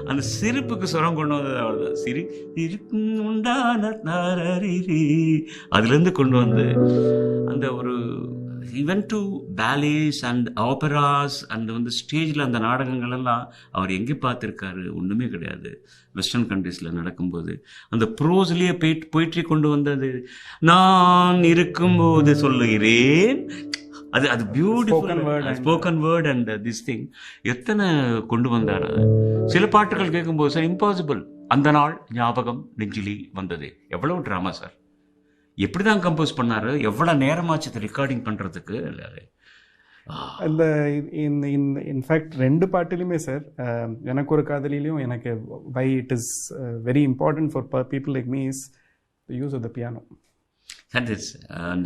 அந்த சிரிப்புக்கு சுரம் கொண்டு வந்தது அவ்வளோதான். சிரிக்கும் உண்டான அதுலேருந்து கொண்டு வந்து அந்த ஒரு even to ballets and operas and வந்து ஸ்டேஜில் அந்த நாடகங்கள் எல்லாம் அவர் எங்கே பார்த்துருக்காரு? ஒன்றுமே கிடையாது. வெஸ்டர்ன் கண்ட்ரீஸில் நடக்கும்போது அந்த ப்ரோஸ்லேயே போயிட்டு கொண்டு வந்தது. நான் இருக்கும்போது சொல்லுகிறேன், அது beautiful spoken word and this thing எத்தனை கொண்டு வந்தார். அது சில பாட்டுகள் கேட்கும்போது சார் இம்பாசிபிள், அந்த நாள் ஞாபகம் நெஞ்சிலி வந்தது. எவ்வளோ ட்ராமா சார், எப்படி தான் கம்போஸ் பண்ணாரு, எவ்வளோ நேரமாச்சு ரெக்கார்டிங் பண்ணுறதுக்கு. அந்த இன்ஃபேக்ட் 2 பாட்டிலுமே சார், எனக்கு ஒரு காதலிலையும் எனக்கு why it is very important for people like me is the use of the piano. That is, and